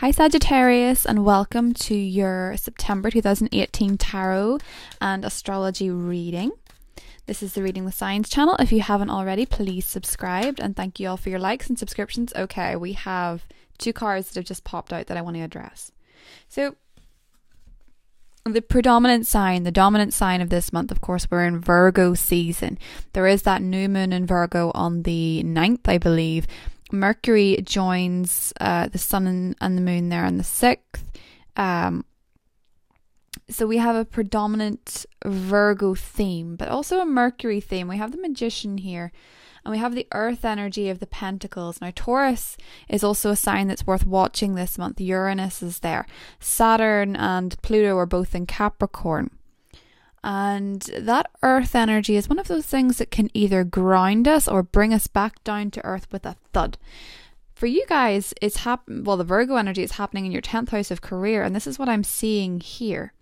Hi Sagittarius, and welcome to your September 2018 tarot and astrology reading. This is the Reading the Signs channel. If you haven't already, please subscribe, and thank you all for your likes and subscriptions. Okay, we have two cards that have just popped out that I want to address. So the dominant sign of this month, of course, we're in Virgo season. There is that new moon in Virgo on the 9th, I believe. Mercury joins the sun and the moon there on the 6th. So we have a predominant Virgo theme, but also a Mercury theme. We have the Magician here, and we have the earth energy of the Pentacles. Now, Taurus is also a sign that's worth watching this month. Uranus is there. Saturn and Pluto are both in Capricorn. And that earth energy is one of those things that can either ground us or bring us back down to earth with a thud. For you guys, the Virgo energy is happening in your 10th house of career, and this is what I'm seeing here.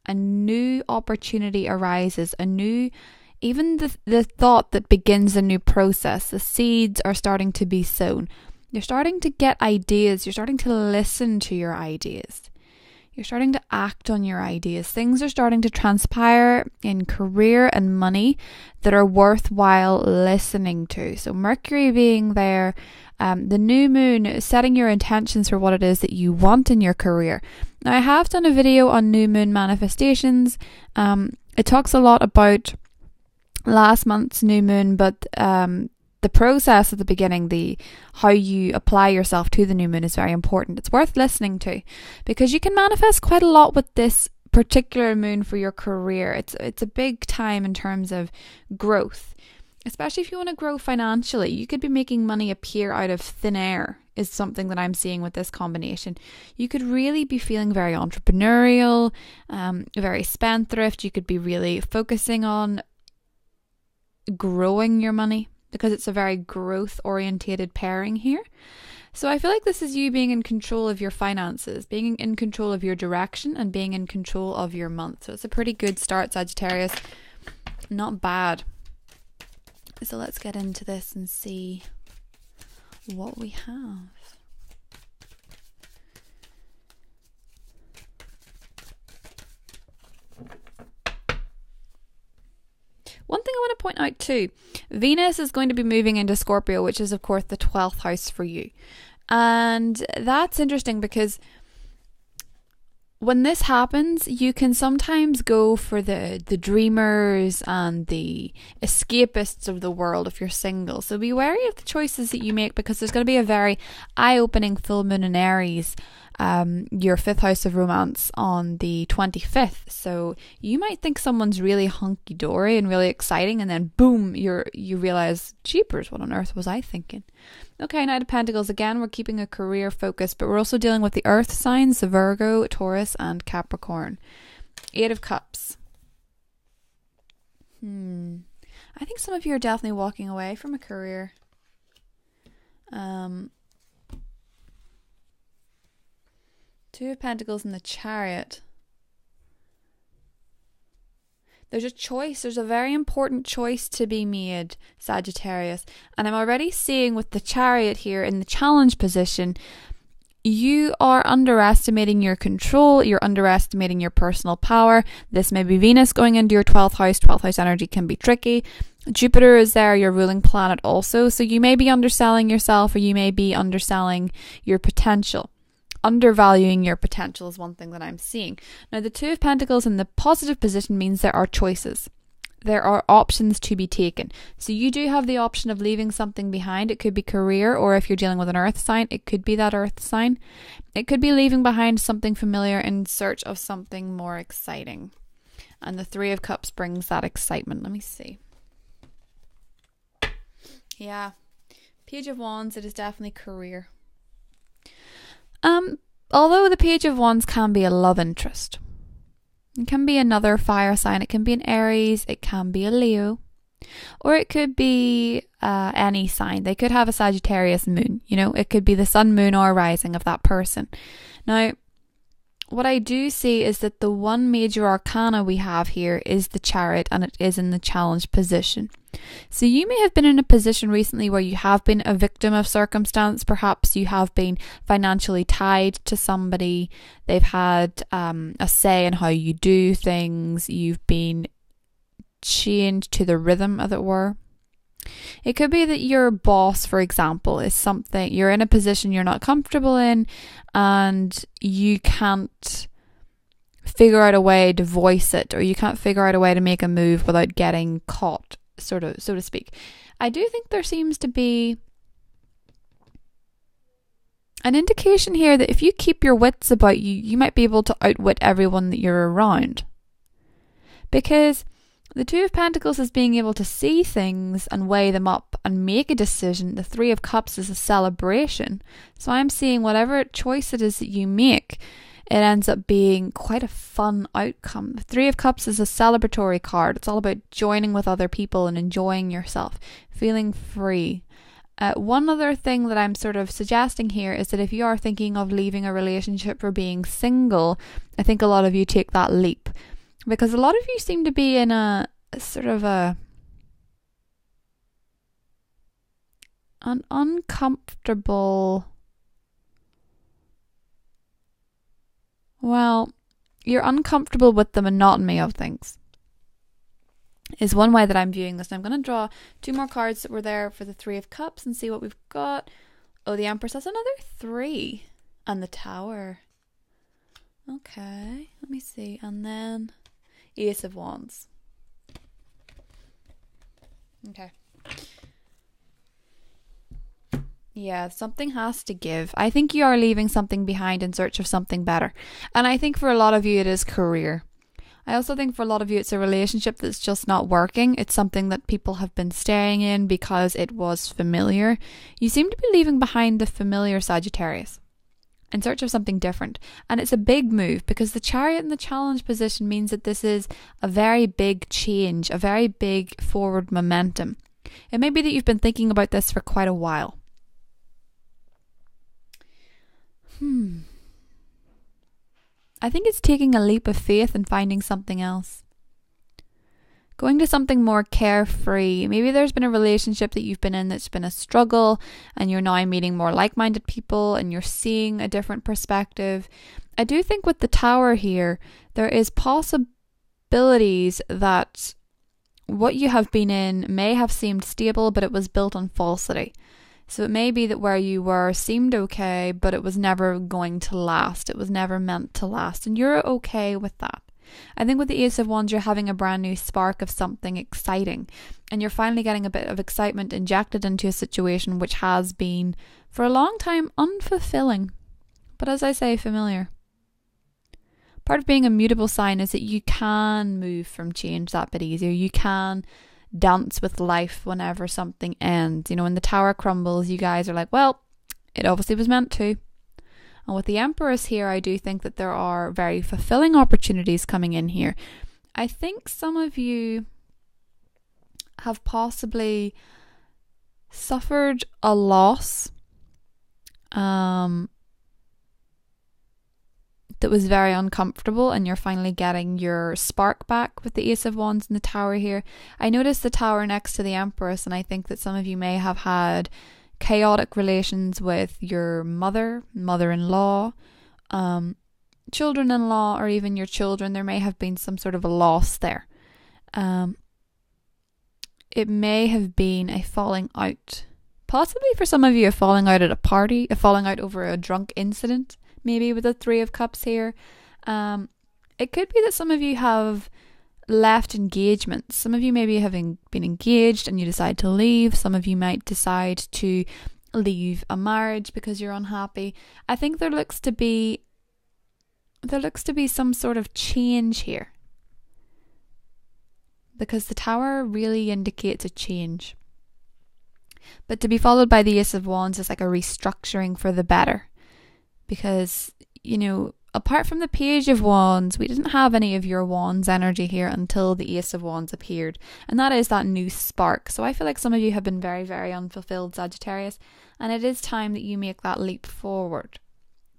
A new opportunity arises, even the thought that begins a new process. The seeds are starting to be sown. You're starting to get ideas. You're starting to listen to your ideas. You're starting to act on your ideas. Things are starting to transpire in career and money that are worthwhile listening to. So Mercury being there, the new moon, setting your intentions for what it is that you want in your career. Now, I have done a video on new moon manifestations. It talks a lot about last month's new moon, but the process at the beginning, how you apply yourself to the new moon is very important. It's worth listening to because you can manifest quite a lot with this particular moon for your career. It's a big time in terms of growth, especially if you want to grow financially. You could be making money appear out of thin air is something that I'm seeing with this combination. You could really be feeling very entrepreneurial, very spendthrift. You could be really focusing on growing your money, because it's a very growth-orientated pairing here. So I feel like this is you being in control of your finances, being in control of your direction, and being in control of your month. So it's a pretty good start, Sagittarius. Not bad. So let's get into this and see what we have. One thing I want to point out too, Venus is going to be moving into Scorpio, which is of course the 12th house for you. And that's interesting because when this happens, you can sometimes go for the dreamers and the escapists of the world if you're single. So be wary of the choices that you make, because there's going to be a very eye-opening full moon in Aries, your 5th house of romance, on the 25th. So you might think someone's really hunky-dory and really exciting, and then boom, you realize, jeepers, what on earth was I thinking? Okay, Knight of Pentacles again. We're keeping a career focus, but we're also dealing with the earth signs, the Virgo, Taurus, and Capricorn. 8 of Cups. I think some of you are definitely walking away from a career. 2 of Pentacles and the Chariot. There's a choice. There's a very important choice to be made, Sagittarius. And I'm already seeing with the Chariot here in the challenge position, you are underestimating your control. You're underestimating your personal power. This may be Venus going into your 12th house. 12th house energy can be tricky. Jupiter is there, your ruling planet also. So you may be underselling yourself, or you may be underselling your potential. Undervaluing your potential is one thing that I'm seeing. Now, the 2 of Pentacles in the positive position means there are choices. There are options to be taken. So you do have the option of leaving something behind. It could be career, or if you're dealing with an earth sign, it could be that earth sign. It could be leaving behind something familiar in search of something more exciting. And the 3 of Cups brings that excitement. Let me see. Yeah. Page of Wands, it is definitely career. Although the Page of Wands can be a love interest. It can be another fire sign. It can be an Aries. It can be a Leo. Or it could be any sign. They could have a Sagittarius moon. It could be the sun, moon, or rising of that person. Now, what I do see is that the one major arcana we have here is the Chariot, and it is in the challenge position. So you may have been in a position recently where you have been a victim of circumstance. Perhaps you have been financially tied to somebody. They've had a say in how you do things. You've been chained to the rhythm, as it were. It could be that your boss, for example, is something you're in a position you're not comfortable in, and you can't figure out a way to voice it, or you can't figure out a way to make a move without getting caught, so to speak. I do think there seems to be an indication here that if you keep your wits about you, you might be able to outwit everyone that you're around. Because the Two of Pentacles is being able to see things and weigh them up and make a decision. The Three of Cups is a celebration. So I'm seeing whatever choice it is that you make, it ends up being quite a fun outcome. The Three of Cups is a celebratory card. It's all about joining with other people and enjoying yourself, feeling free. One other thing that I'm sort of suggesting here is that if you are thinking of leaving a relationship or being single, I think a lot of you take that leap. Because a lot of you seem to be in a sort of an uncomfortable, well, you're uncomfortable with the monotony of things, is one way that I'm viewing this. And I'm going to draw two more cards that were there for the Three of Cups and see what we've got. Oh, the Empress, that's another 3. And the Tower. Okay, let me see. And then Ace of Wands. Okay. Yeah, something has to give. I think you are leaving something behind in search of something better. And I think for a lot of you it is career. I also think for a lot of you it's a relationship that's just not working. It's something that people have been staying in because it was familiar. You seem to be leaving behind the familiar, Sagittarius, in search of something different. And it's a big move because the Chariot in the challenge position means that this is a very big change, a very big forward momentum. It may be that you've been thinking about this for quite a while. I think it's taking a leap of faith and finding something else. Going to something more carefree. Maybe there's been a relationship that you've been in that's been a struggle, and you're now meeting more like-minded people and you're seeing a different perspective. I do think with the Tower here, there is possibilities that what you have been in may have seemed stable, but it was built on falsity. So it may be that where you were seemed okay, but it was never going to last. It was never meant to last, and you're okay with that. I think with the Ace of Wands, you're having a brand new spark of something exciting, and you're finally getting a bit of excitement injected into a situation which has been for a long time unfulfilling, but as I say, familiar. Part of being a mutable sign is that you can move from change that bit easier. You can dance with life whenever something ends. You know, when the Tower crumbles, you guys are like, well, it obviously was meant to. And with the Empress here, I do think that there are very fulfilling opportunities coming in here. I think some of you have possibly suffered a loss that was very uncomfortable, and you're finally getting your spark back with the Ace of Wands and the Tower here. I noticed the Tower next to the Empress, and I think that some of you may have had chaotic relations with your mother-in-law, children-in-law, or even your children. There may have been some sort of a loss there. It may have been a falling out. Possibly for some of you, a falling out at a party, a falling out over a drunk incident, maybe with the Three of Cups here. It could be that some of you have left engagements. Some of you maybe having been engaged and you decide to leave. Some of you might decide to leave a marriage because you're unhappy. I think there looks to be some sort of change here, because the Tower really indicates a change. But to be followed by the Ace of Wands is like a restructuring for the better. Because, you know, apart from the Page of Wands, we didn't have any of your Wands energy here until the Ace of Wands appeared. And that is that new spark. So I feel like some of you have been very, very unfulfilled, Sagittarius. And it is time that you make that leap forward.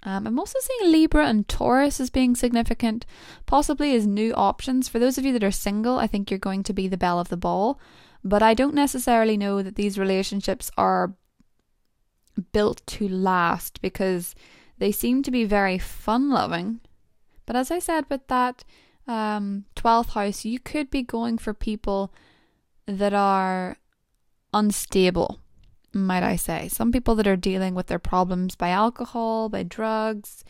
I'm also seeing Libra and Taurus as being significant, possibly as new options. For those of you that are single, I think you're going to be the belle of the ball, but I don't necessarily know that these relationships are built to last, because they seem to be very fun-loving. But as I said with that 12th house, you could be going for people that are unstable, might I say. Some people that are dealing with their problems by alcohol, by drugs,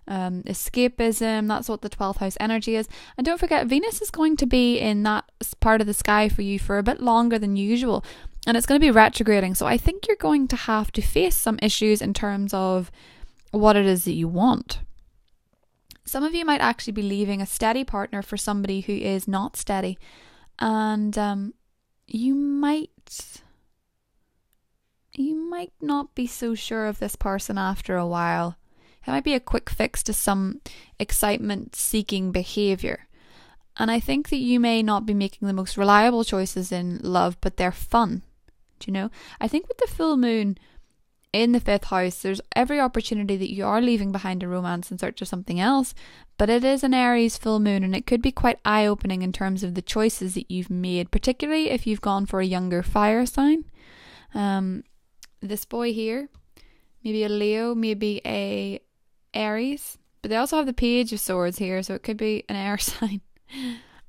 escapism. That's what the 12th house energy is. And don't forget, Venus is going to be in that part of the sky for you for a bit longer than usual, and it's going to be retrograding. So I think you're going to have to face some issues in terms of what it is that you want. Some of you might actually be leaving a steady partner for somebody who is not steady, and you might not be so sure of this person after a while. It might be a quick fix to some excitement-seeking behaviour. And I think that you may not be making the most reliable choices in love, but they're fun. Do you know? I think with the full moon in the 5th house, there's every opportunity that you are leaving behind a romance in search of something else, but it is an Aries full moon, and it could be quite eye-opening in terms of the choices that you've made, particularly if you've gone for a younger fire sign. This boy here, maybe a Leo, maybe a Aries, but they also have the Page of Swords here, so it could be an air sign,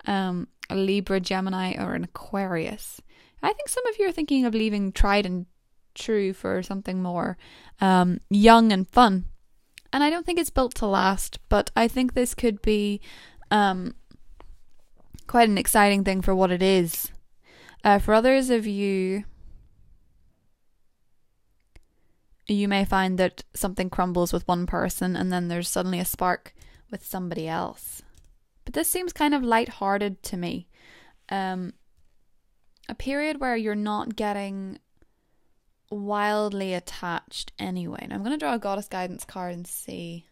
a Libra, Gemini, or an Aquarius. I think some of you are thinking of leaving tried and true for something more young and fun, and I don't think it's built to last, but I think this could be quite an exciting thing for what it is. For others of you, you may find that something crumbles with one person and then there's suddenly a spark with somebody else. But this seems kind of light-hearted to me. A period where you're not getting wildly attached anyway. Now I'm going to draw a Goddess Guidance card and see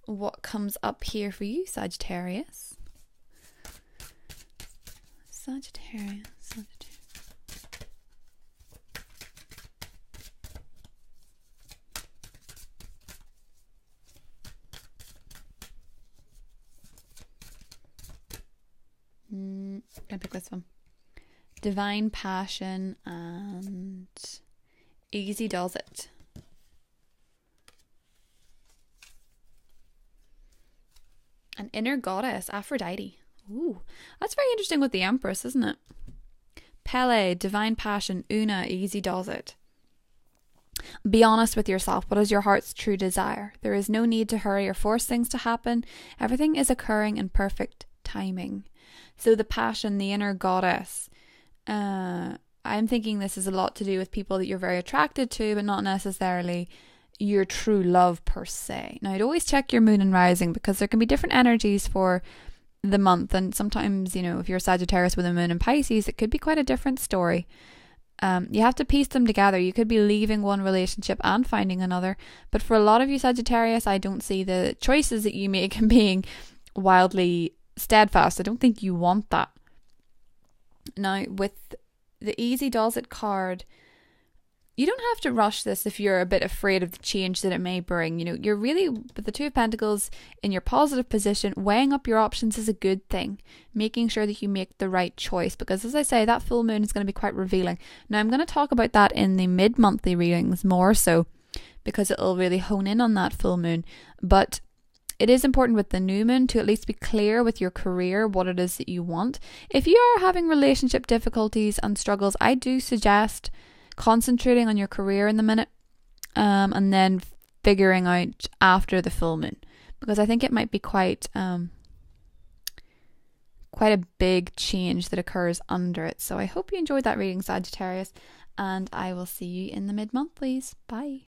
what comes up here for you, Sagittarius. Sagittarius. I'm going to pick this one. Divine Passion and Easy Does It. An Inner Goddess, Aphrodite. Ooh, that's very interesting with the Empress, isn't it? Pele, Divine Passion, Una, Easy Does It. Be honest with yourself. What is your heart's true desire? There is no need to hurry or force things to happen. Everything is occurring in perfect timing. So the passion, the inner goddess, I'm thinking this is a lot to do with people that you're very attracted to, but not necessarily your true love per se. Now, I'd always check your moon and rising, because there can be different energies for the month, and sometimes, you know, if you're a Sagittarius with a moon in Pisces, it could be quite a different story. You have to piece them together. You could be leaving one relationship and finding another, but for a lot of you Sagittarius, I don't see the choices that you make being wildly steadfast. I don't think you want that. Now, with the Easy Does It card, you don't have to rush this if you're a bit afraid of the change that it may bring. You know, you're really, with the Two of Pentacles in your positive position, weighing up your options is a good thing. Making sure that you make the right choice, because as I say, that full moon is going to be quite revealing. Now, I'm going to talk about that in the mid-monthly readings more so, because it'll really hone in on that full moon. But it is important with the new moon to at least be clear with your career, what it is that you want. If you are having relationship difficulties and struggles, I do suggest concentrating on your career in the minute, and then figuring out after the full moon, because I think it might be quite a big change that occurs under it. So I hope you enjoyed that reading, Sagittarius, and I will see you in the mid-monthlies. Bye.